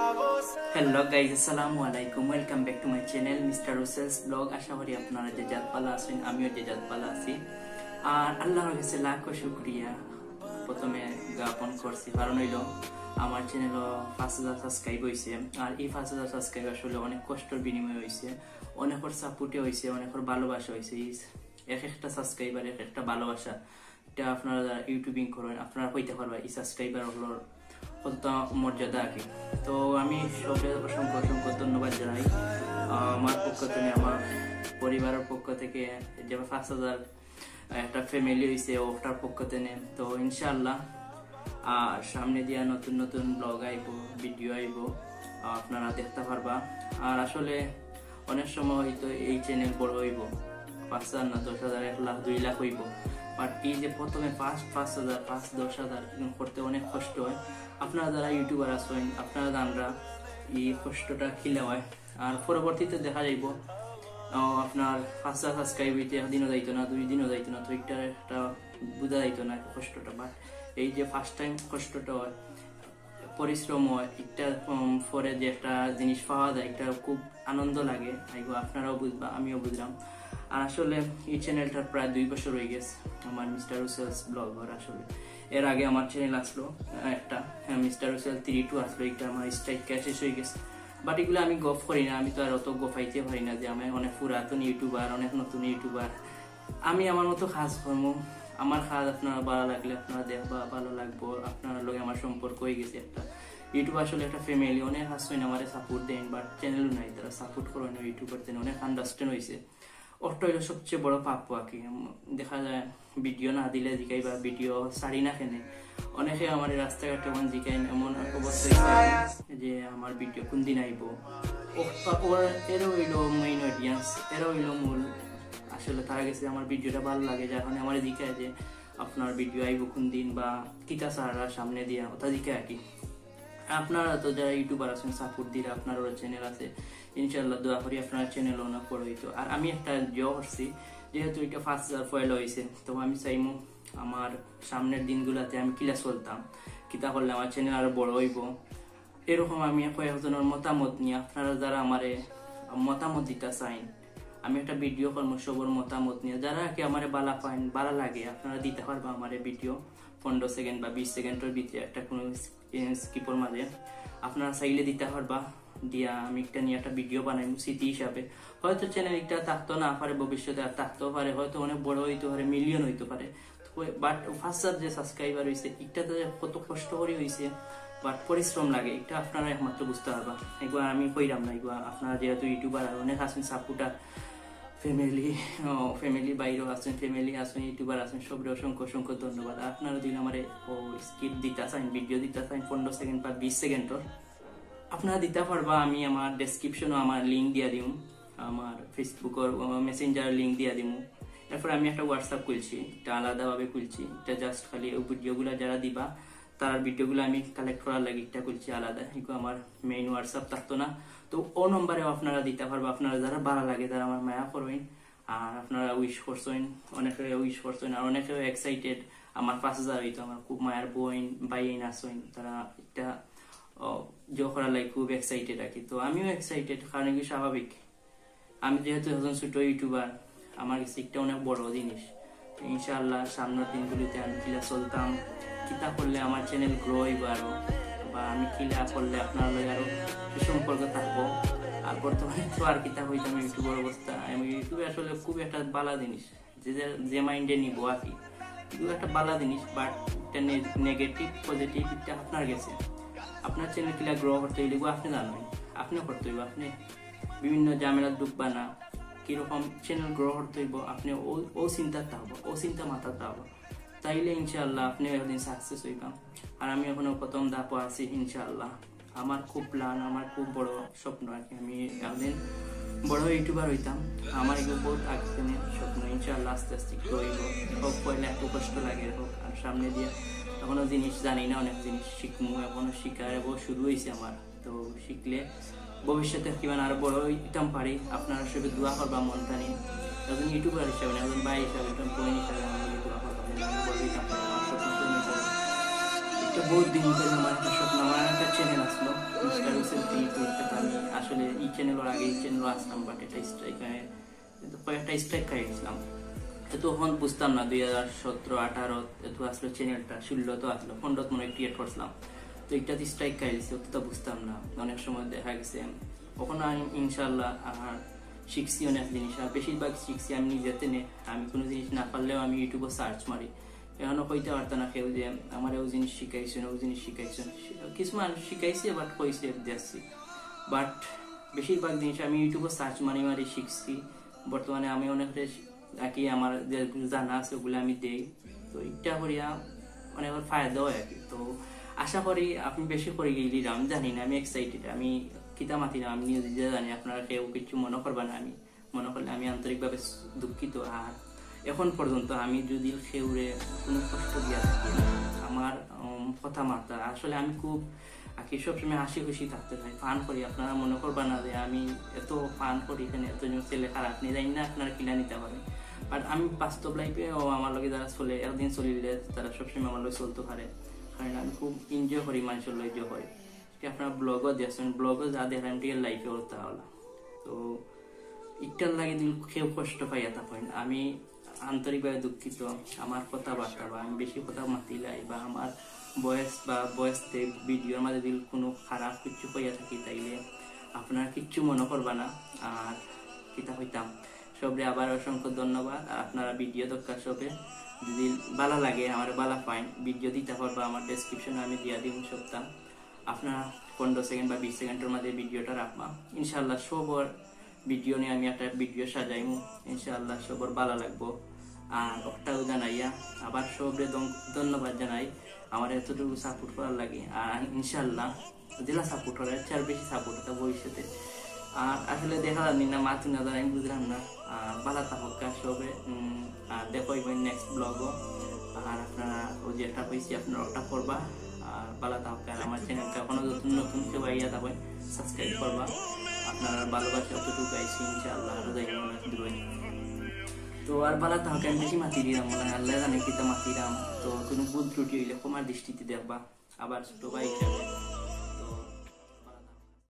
Hello guys, আসসালামু আলাইকুম। Welcome back to my channel mister Rusel's blog. আশা করি আপনারা যে জাত পালা আছেন, আমিও যে জাত পালা আছি। আর আল্লাহর কাছে লাখো শুকরিয়া প্রথমে জ্ঞাপন করছি, কারণ হইল আমার চ্যানেল 5,000 সাবস্ক্রাইব হয়েছে। আর এই 5,000 সাবস্ক্রাইব আসলে অনেক কষ্টের বিনিময় হয়েছে, অনেকের সাপোর্টে হয়েছে, অনেকের ভালোবাসা হয়েছে। এক একটা সাবস্ক্রাইবার এক একটা ভালোবাসা। এটা আপনারা যারা ইউটিউবিং করেন আপনারা হইতে পারবেন এই সাবস্ক্রাইবার হলো কতটা মর্যাদা আর কি। তো আমি সবাই অসংখ্য অসংখ্য ধন্যবাদ জানাই আমার পক্ষ থেকে, আমার পরিবারের পক্ষ থেকে, যে 5,000 একটা ফ্যামিলি হয়েছে ওটার পক্ষ থেকে। তো ইনশাআল্লাহ আর সামনে দিয়া নতুন নতুন ব্লগ আইব, ভিডিও আইব, আপনারা দেখতে পারবা। আর আসলে অনেক সময় হয়তো এই চ্যানেল বড় হইব, 5,000 না 10,000, 1 লাখ 2 লাখ হইব। বাট এই যে প্রথমে 5,000 5-10,000 করতে অনেক কষ্ট হয়। আপনারা যারা ইউটিউবার আছেন আপনারা জানরা এই কষ্টটা খিলে হয়। আর পরবর্তীতে দেখা যাইব আপনার 5,000 সাবস্ক্রাইব হইতে একদিনও যাইতো না, 2 দিনও যাইতো না, তো এটা একটা বোঝা যাইতো না কষ্টটা। বাট এই যে ফার্স্ট টাইম কষ্টটা হয়, পরিশ্রম হয়, এটা পরে যে একটা জিনিস পাওয়া যায়, এটা খুব আনন্দ লাগে। আপনারাও বুঝবা, আমিও বুঝলাম। আর আসলে এই চ্যানেলটার প্রায় 2 বছর হয়ে গেছে, আমার মিস্টার রুসেলস ব্লগার। আসলে এর আগে আমার চ্যানেল আসলো একটা, মিস্টার রুসেল 3-2 আসলো, এটা আমার স্ট্রাইক শেষ হয়ে গেছে। বাট এগুলো আমি গফ করি না, আমি তো আর অত গফাইতে পারি না যে আমি অনেক পুরাতন ইউটিউবার, অনেক নতুন ইউটিউবার। আমি আমার মতো কাজ করবো, আমার কাজ আপনারা ভালো লাগলে আপনারা দেখবা, ভালো লাগবো। আপনার লগে আমার সম্পর্ক হয়ে গেছে একটা। ইউটিউব আসলে একটা ফ্যামিলি, অনেক আসছেন আমার সাপোর্ট দেন, বাট চ্যানেলও নাই, তারা সাপোর্ট করেন ইউটিউবার দেন, অনেক আন্ডারস্ট্যান্ড হয়েছে। ওটা হইলো সবচেয়ে বড় প্রাপ্য আর কি। দেখা যায় ভিডিও না দিলে জিকাই বা ভিডিও সারি না কেনে, অনেকে আমার রাস্তাঘাটে এমন জিকাই, এমন অবস্থায় যে আমার ভিডিও কোন দিন আইব। এরা হইলো মেইন অডিয়েন্স, এরা হইলো মূল। আসলে তারা গেছে আমার ভিডিওটা ভালো লাগে, যার কারণে আমার দিকে যে আপনার ভিডিও আইব কোন দিন বা কিতা সারা সামনে দিয়া ওটা দিকে আর কি। আপনারা তো যারা ইউটিউবার আছেন সাপোর্ট দিলে, আপনার চ্যানেল আছে, ইনশাল্লাহ দোয়া করি আপনার চ্যানেল অনেক বড় হইতো। আর আমি একটা জব করছি, যেহেতু এটা 5,000 ফয়েল হয়েছে, তো আমি চাইমু আমার সামনের দিনগুলাতে আমি কিলা চলতাম, কিতা করলে আমার চ্যানেল আরো বড় হইব। এরকম আমি কয়েকজনের মতামত নিয়ে, আপনারা যারা আমারে মতামত দিতে চাইন, আমি একটা ভিডিও করবো সবর মতামত নিয়ে। যারা কি আমার বালা পাইন, বালা লাগে, আপনারা দিতে পারবা আমার ভিডিও 15 সেকেন্ড বা 20 সেকেন্ডের ভিতরে, একটা কোনো স্কিপের মাঝে আপনারা চাইলে দিতে পারবা। দিয়া আমি একটা নিয়ে একটা ভিডিও বানাই স্মৃতি হিসাবে। হয়তো চ্যানেল একটা থাকতো না পারে, ভবিষ্যতে আর থাকতেও পারে, হয়তো অনেক বড় হইতে পারে, মিলিয়ন হইতে পারে। বাট 5,000 যে সাবস্ক্রাইবার হয়েছে, এটা তো কত কষ্ট করে হয়েছে, বাট পরিশ্রম লাগে, এটা আপনারা একমাত্র বুঝতে পারবা। এগুলো আমি কইরাম না, এগুলো আপনারা যেহেতু ইউটিউবার অনেক আছেন সাপোর্টার, ফ্যামিলি বাইরেও আছেন, ফ্যামিলি আছেন, ইউটিউবার আছেন, সবরে অসংখ্য অসংখ্য ধন্যবাদ। আপনারা যদি আমার স্কিপ দিতে চান, ভিডিও দিতে চান 15 সেকেন্ড বা 20 সেকেন্ডর, আপনারা দিতে পারবা। আমি আমার ডেসক্রিপশনও আমার লিঙ্ক দিয়ে দিম, আমার ফেসবুকের মেসেঞ্জার লিঙ্ক দিয়ে দিব। এরপর আমি একটা হোয়াটসঅ্যাপ খুলছি, এটা আলাদাভাবে খুলছি, এটা জাস্ট খালি ওই ভিডিওগুলো যারা দিবা তার ভিডিওগুলো আমি কালেক্ট করার লাগে এটা খুলছি আলাদা। এগুলো আমার মেইন হোয়াটসঅ্যাপ থাকতো না, তো ও নম্বরেও আপনারা দিতে পারবো। আপনারা যারা ভালো লাগে তারা আমার মায়া করবেন, আর আপনারা উইশ করছেন, অনেকে উইশ করছেন, আর অনেকেও এক্সাইটেড আমার 5,000 হইতো। আমার খুব মায়ের বোন বাইন আসেন, তারা এটা জো করার লাগে খুব এক্সাইটেড আর কি। তো আমিও এক্সাইটেড, কারণ কি স্বাভাবিক, আমি যেহেতু একজন ছোট ইউটিউবার, আমার কাছে একটা অনেক বড় জিনিস। ইনশাআল্লাহ সামনের দিনগুলিতে আমি কিলা চলতাম, কিতা করলে আমার চ্যানেল গ্রো হইব আরো, বা আমি কিলা করলে আপনার লগে আরো সুসম্পর্ক থাকবো। আর বর্তমানে তো আর কিতা হইতাম ইউটিউবের অবস্থা। আমি ইউটিউবে আসলে খুব একটা বালা জিনিস, যে মাইন্ডে নিবো আর কি, এগুলো একটা বালা জিনিস। বাট এটা নেগেটিভ পজিটিভ এটা আপনার গেছে। আপনার চ্যানেল কিলা গ্রো করতে হইলে আপনি জানবেন, আপনি করতে হইব। আপনি বিভিন্ন ঝামেলা ঢুকবা না, কিরকম চ্যানেল গ্রো করতে হইব আপনি ও চিন্তা থাকবো, ও চিন্তা মাথা থাকবো, তাইলে ইনশাআল্লাহ আপনি একদিন সাকসেস হইবাম। আর আমি এখনো প্রথম ধাপ আছি ইনশাআল্লাহ। আমার খুব প্ল্যান, আমার খুব বড় স্বপ্ন আর কি, আমি একদিন বড় ইউটিউবার হইতাম। আমার এগুলো বহুত আগের স্বপ্ন, ইনশাআল্লাহ আস্তে আস্তে হইব। হোক পয়লা একটু কষ্ট লাগে হোক, আর সামনে দিয়ে এখনো জিনিস জানি না, অনেক জিনিস শিখবো, এখনো শিখার শুরু হয়েছে আমার। তো শিখলে ভবিষ্যতে কিংবা আরো বড় হইতাম পারি। আপনারা সবাই দোয়া করবা মনটা নিয়ে, একজন ইউটিউবার হিসাবে না, একজন ভাই হিসাবে, একজন বোন হিসাবে আমাকে দোয়া করবা। बहुत दिन ধরে আমার একটা স্বপ্ন, আমার একটা চ্যানেল আসলো মিস্টার রুসেল হওয়ার আগে চ্যানেল আসলাম, বাট এটা স্ট্রাইক কয়েকটা স্ট্রাইক খাই গেছিলাম। তখন বুঝতাম না 2017-18 এত আসলো চ্যানেলটা, 16 তো আসলো, 15 মনে ক্রিয়েট করছিলাম। তো একটাতে স্ট্রাইক খাই গেছে, তো বুঝতাম না। অনেক সময় দেখা গেছে ওখানে আমি ইনশাল্লাহ আর শিখছি অনেক জিনিস, আর বেশিরভাগ শিখছি আমি নিজেতে নে। আমি কোনো জিনিস না পারলেও আমি ইউটিউবে সার্চ মারি। এখনো কইতে পারতাম না কেউ যে আমার ও জিনিস শিখাইছেন, ও জিনিস শিখাইছেন। কিছু মানুষ শিখাইছে, বাট কইছে দেখছি, বাট বেশিরভাগ জিনিস আমি ইউটিউবে সার্চ মারি মারি শিখছি। বর্তমানে আমি অনেকটা কি আমার যে জানা আছে ওগুলো আমি দেই, তো এটা করিয়া অনেক ফায়দা হয় আর কি। তো আশা করি আপনি বেশি করে গেলি, আমি জানি না, আমি এক্সাইটেড, আমি কিতা মাতি না, আমি নিজে জানি। আপনারা কেউ কিছু মনে করবেন, আমি মনে করলে আমি আন্তরিকভাবে দুঃখিত। আর এখন পর্যন্ত আমি যদি কেউরে কোনো কষ্ট দিয়া থাকি, আমার কথা মারতা, আসলে আমি খুব সবসময় হাসি খুশি থাকতে চাই, ফান করি। আপনারা মনে করবেন না যে আমি এত ফান করি, এখানে এত ছেলে খারাপ নিয়ে যাই না, আপনারা কিনা নিতে পারেন। বাট আমি বাস্তব লাইফে ও আমার লগে যারা চলে, একদিন চলিলে তারা সবসময় আমার লগে চলতে পারে, কারণ আমি খুব এনজয় করি মানুষের লগে হয়। আপনারা ব্লগও দেখছেন, ব্লগও যা দেখেন রিয়েল লাইফে হতে হলো। তো একটার লাগে দিল কেউ কষ্ট পাইয়া থাকেন, আমি আন্তরিকভাবে দুঃখিত। আমার কথাবার্তা বা আমি বেশি কথা মাতিলাই বা আমার ভয়েস ভিডিওর মাঝে দিল কোনো খারাপ কিছু পাইয়া থাকি, তাইলে আপনারা কিচ্ছু মনে করবা না। আর কিতা হইতাম সবরে আবার অসংখ্য ধন্যবাদ। আর আপনারা ভিডিও দরকার সবে যদি ভালো লাগে, আমার ভালো পাইন ভিডিও দিতে পারবা, আমার ডেসক্রিপশনে আমি দিয়া দিন সপ্তাহ। আপনারা 15 সেকেন্ড বা 20 সেকেন্ডের মধ্যে ভিডিওটা রাখবা। ইনশাল্লাহ সবর ভিডিও নিয়ে আমি একটা ভিডিও সাজাইমু, ইনশাল্লাহ সবর ভালো লাগবো। আর ওটাও জানাইয়া আবার সবরে ধন্যবাদ জানাই আমার এতটুকু সাপোর্ট করার লাগে। আর ইনশাল্লাহ জেলা সাপোর্ট করার চার বেশি সাপোর্ট হতো ভবিষ্যতে। আর আসলে দেখা যায়নি না, মাথু না আমি বুঝলাম না। ভালো থাকা সবে, আর দেখো নেক্সট ব্লগও। আর আপনারা ওই যে একটা পাইছি আপনারা ওটা করবা। আর ভালো থাকা, আমার চ্যানেলটা এখনো নতুন নতুন কেউ আইয়া থাকবেন, সাবস্ক্রাইব করবা। আপনারা ভালোবাসা অতটুকু আইসি, ইনশাআল্লাহ আরো যাই অনেক দূরে। তো আর ভালো থাকা, আমি বেশি মাতি দিলাম, মনে হয় আল্লাহ জানে কিতা মাতিলাম। তো কোনো ভুল ত্রুটি হইলে ক্ষমার দৃষ্টিতে দেখবা। আবার ছোট ভাই হিসাবে